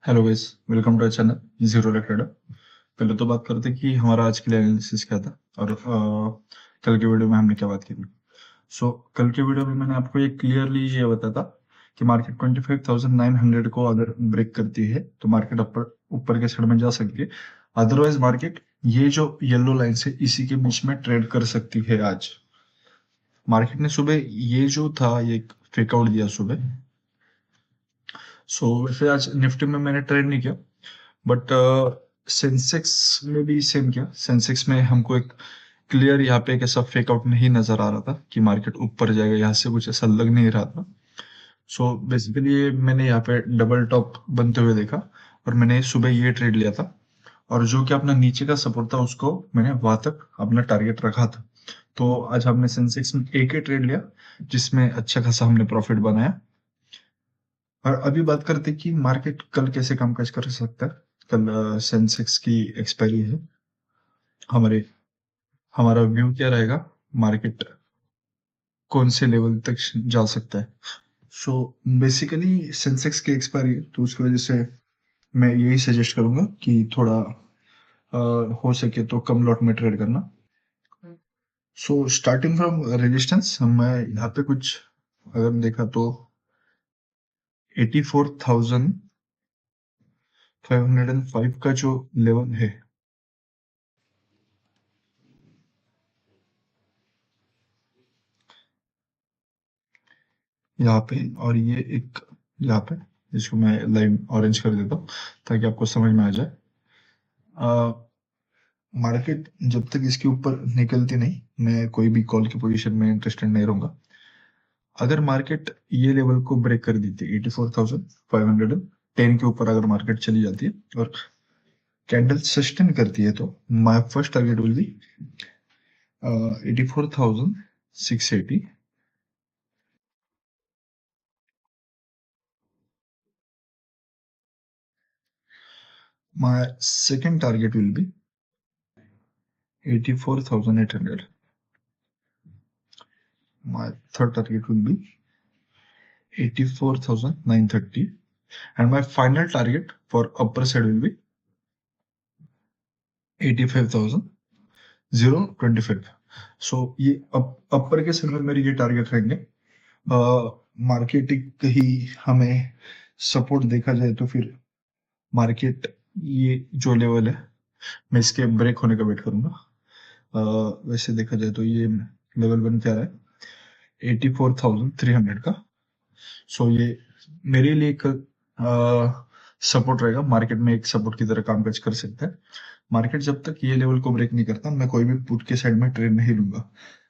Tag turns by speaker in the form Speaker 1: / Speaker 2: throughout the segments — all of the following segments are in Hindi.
Speaker 1: Hello guys, welcome to channel zero trader. पहले तो बात करते कि हमारा आज के लिए एनालिसिस क्या था और कल के वीडियो में हमने क्या बात की थी। कल के वीडियो में मैंने आपको ये क्लियरली ये बताया था कि मार्केट 25,900 को अगर ब्रेक करती है तो मार्केट ऊपर ऊपर के साइड में जा सकती है। अदरवाइज मार्केट ये जो येलो लाइन से इसी के बीच में ट्रेड कर सकती है। आज मार्केट ने सुबह ये जो था ये फेक आउट दिया सुबह। वैसे आज निफ्टी में मैंने ट्रेड नहीं किया, बट सेंसेक्स में भी सेम किया। सेंसेक्स में हमको एक क्लियर यहाँ पे एक ऐसा फेक आउट नहीं नजर आ रहा था कि मार्केट ऊपर जाएगा, यहाँ से कुछ ऐसा लग नहीं रहा था। बेसिकली मैंने यहाँ पे डबल टॉप बनते हुए देखा और मैंने सुबह ये ट्रेड लिया था, और जो कि अपना नीचे का सपोर्ट था उसको मैंने वहां तक अपना टारगेट रखा था। तो आज हमने सेंसेक्स में एक ही ट्रेड लिया जिसमें अच्छा खासा हमने प्रॉफिट बनाया। और अभी बात करते हैं कि मार्केट कल कैसे कामकाज कर सकता है। कल सेंसेक्स की एक्सपायरी है। हमारे हमारा व्यू क्या रहेगा, मार्केट कौन से लेवल तक जा सकता है। सो बेसिकली सेंसेक्स की एक्सपायरी है, तो उसकी वजह से मैं यही सजेस्ट करूंगा कि थोड़ा हो सके तो कम लॉट में ट्रेड करना। स्टार्टिंग फ्रॉम रेजिस्टेंस मैं यहाँ पे कुछ अगर देखा तो 84,505 का जो लेवल है यहाँ पे, और ये एक यहाँ पे, इसको मैं लाइन ऑरेंज कर देता हूँ ताकि आपको समझ में आ जाए। मार्केट जब तक इसके ऊपर निकलती नहीं, मैं कोई भी कॉल की पोजीशन में इंटरेस्टेड नहीं रहूंगा। अगर मार्केट ये लेवल को ब्रेक कर देती है 84,510 के ऊपर, अगर मार्केट चली जाती है और कैंडल सस्टेन करती है, तो my first target will B 84,680। My second target will be 84,800. My third target will be 84,930. And my final target for upper side will be 85,025. ये अपर के साइड में मेरे ये टारगेट रहेंगे। मार्केट कहीं हमें सपोर्ट देखा जाए तो फिर मार्केट ये जो लेवल है मैं इसके ब्रेक होने का वेट करूंगा। वैसे देखा जाए तो ये लेवल बन क्या है 84,300 का। ये मेरे लिए एक सपोर्ट रहेगा, मार्केट में एक सपोर्ट की तरह कामकाज कर सकता है। मार्केट जब तक ये लेवल को ब्रेक नहीं करता मैं कोई भी पुट के साइड में ट्रेड नहीं लूंगा।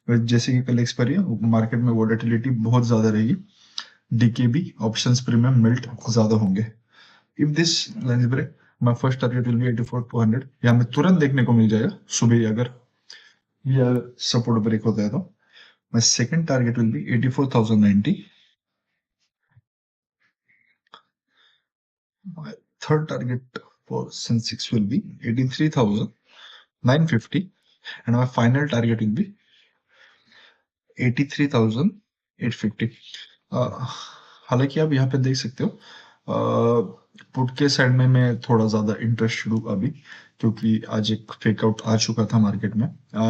Speaker 1: जैसे कि कल एक्सपायरी है, मार्केट में वोलेटिलिटी बहुत ज्यादा रहेगी, डीकेबी ऑप्शंस प्रीमियम मिल्ट ज्यादा होंगे। If this line break, my first target will be 84,200। या हमें तुरंत देखने को मिल जाएगा सुबह ही, अगर ये सपोर्ट ब्रेक होता है तो। My second target will B 84,090। My third target for Sensex will be 83,950, and my final target will be 83,850। हालांकि आप यहाँ पे देख सकते हो पुट के साइड में मैं थोड़ा ज्यादा इंटरेस्टेड हूँ अभी, क्योंकि आज एक फेक आउट आ चुका था मार्केट में।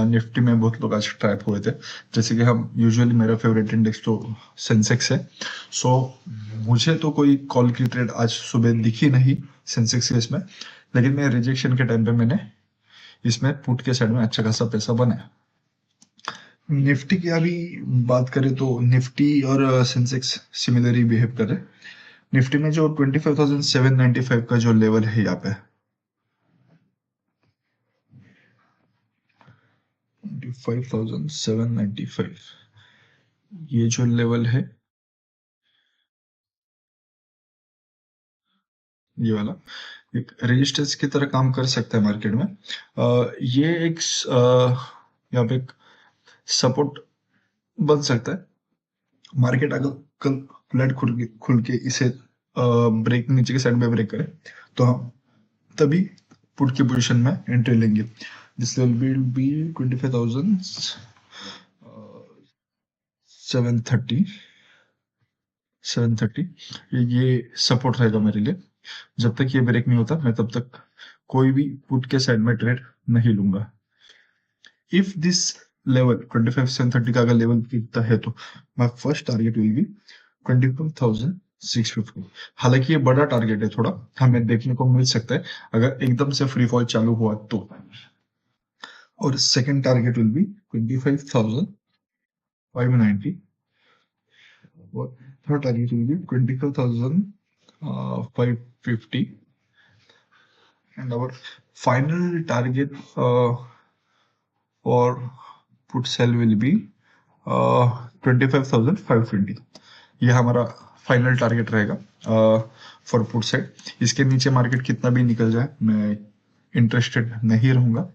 Speaker 1: निफ्टी में बहुत लोग आज ट्रैप हुए थे, जैसे कि हम यूजुअली मेरा फेवरेट इंडेक्स तो सेंसेक्स है। सो मुझे तो कोई कॉल की ट्रेड आज सुबह दिखी नहीं सेंसेक्स के इसमें, लेकिन मैं रिजेक्शन के टाइम पे मैंने इसमें पुट के साइड में अच्छा खासा पैसा बनाया। निफ्टी की अभी बात करें तो निफ्टी और सेंसेक्स सिमिलरली बिहेव कर रहे हैं। निफ्टी में जो 25,795 का जो लेवल है यहाँ पे, 25,795, ये जो लेवल है ये वाला एक रेजिस्टेंस की तरह काम कर सकता है मार्केट में। ये एक यहाँ पे एक सपोर्ट बन सकता है। मार्केट अगर कल फ्लैट खुल के इसे ब्रेक नीचे के साइड में ब्रेक करे तो हम तभी पुट की पोजीशन में एंट्री लेंगे। This will be 25,730। ये सपोर्ट रहेगा मेरे लिए। जब तक ये ब्रेक नहीं होता मैं तब तक कोई भी पुट के साइड में ट्रेड नहीं लूंगा। इफ दिस लेवल 25,730 का अगर लेवल दिखता है तो my first target will B 24,650। हालांकि ये बड़ा टारगेट है, थोड़ा हमें देखने को मिल सकता है अगर एकदम से फ्री फॉल चालू हुआ तो। और सेकंड टारगेट विल बी 25,590 और third target will B 24,550 and our final target for put sell will be 25,520। ये हमारा फाइनल टारगेट रहेगा फॉर पुट साइड। इसके नीचे मार्केट कितना भी निकल जाए मैं इंटरेस्टेड नहीं रहूंगा।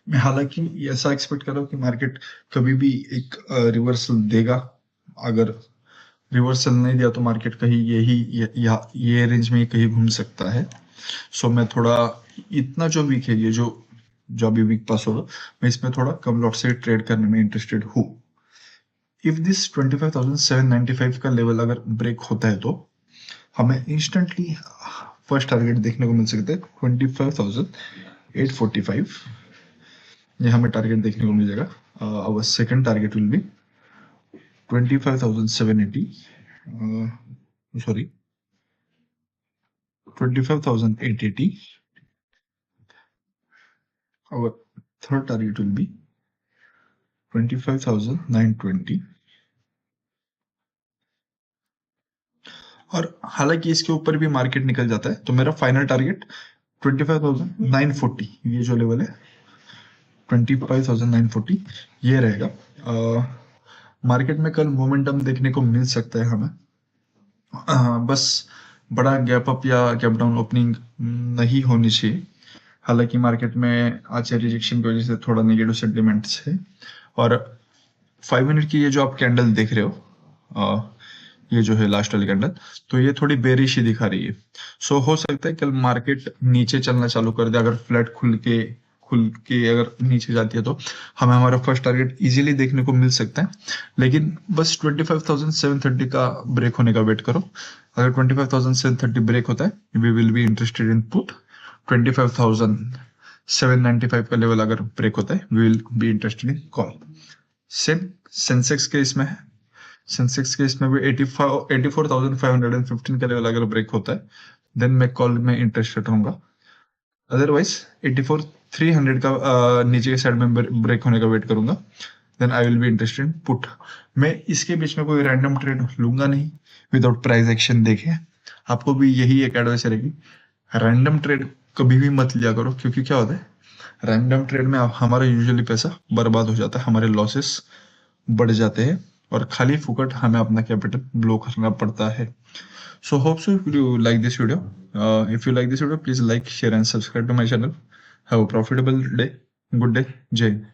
Speaker 1: मैं हालांकि ऐसा एक्सपेक्ट कर रहा हूँ कि मार्केट कभी भी एक रिवर्सल देगा। अगर रिवर्सल नहीं दिया तो मार्केट कहीं ये रेंज में कहीं घूम सकता है। सो मैं थोड़ा इतना जो वीक है, ये जो अभी वीक पास होगा, मैं इसमें थोड़ा कम लॉट से ट्रेड करने में इंटरेस्टेड हूँ। इफ दिस 25,795 का लेवल अगर ब्रेक होता है तो हमें इंस्टेंटली फर्स्ट टारगेट देखने को मिल सकता है 25,845। ये हमें टारगेट देखने को मिल जाएगा। Our second target will be 25,780, sorry 25,880। Our third target will be 25,920। और हालांकि इसके ऊपर भी मार्केट निकल जाता है तो मेरा फाइनल टारगेट 25,940, ये जो लेवल है 25,940 ये रहेगा। मार्केट में कल मोमेंटम देखने को मिल सकता है हमें। बस बड़ा गैप अप या गैप डाउन ओपनिंग नहीं होनी चाहिए। हालांकि मार्केट में आज रिजेक्शन की वजह से थोड़ा नेगेटिव सेंटिमेंट्स है। और 5 मिनट की ये जो आप कैंडल देख रहे हो, ये जो है लास्ट वाली कैंडल, तो ये थोड़ी बेरिश ही दिखा रही है। सो हो सकता है कल मार्केट नीचे चलना चालू कर दे। अगर फ्लैट खुल के अगर नीचे जाती है तो हमें हमारा फर्स्ट टारगेट इजीली देखने को मिल सकता है। लेकिन बस 25,730 का ब्रेक होने का वेट करो। अगर 25,730 ब्रेक होता है we will be interested in put. 25,795 का लेवल अगर ब्रेक होता है we will be interested in call. Same Sensex के इसमें है। सेंसेक्स के इसमें भी 84,515 का लेवल अगर ब्रेक होता है देन मैं कॉल में इंटरेस्टेड रहूंगा। अदरवाइज 84,300 का नीचे के साइड में ब्रेक होने का वेट करूंगा, then I will be interested in put. मैं इसके बीच में कोई रैंडम ट्रेड लूंगा नहीं विदाउट प्राइस एक्शन देखे। आपको भी यही एक एडवाइस रहेगी, रैंडम ट्रेड कभी भी मत लिया करो, क्योंकि क्या होता है रैंडम ट्रेड में हमारा यूजुअली पैसा बर्बाद हो जाता है, हमारे लॉसेस बढ़ जाते हैं और खाली फुकट हमें अपना कैपिटल ब्लो करना पड़ता है। So hope so you like this video. If you like this video, please like, share and subscribe to my channel. Have a profitable day. Good day. Jai Hind.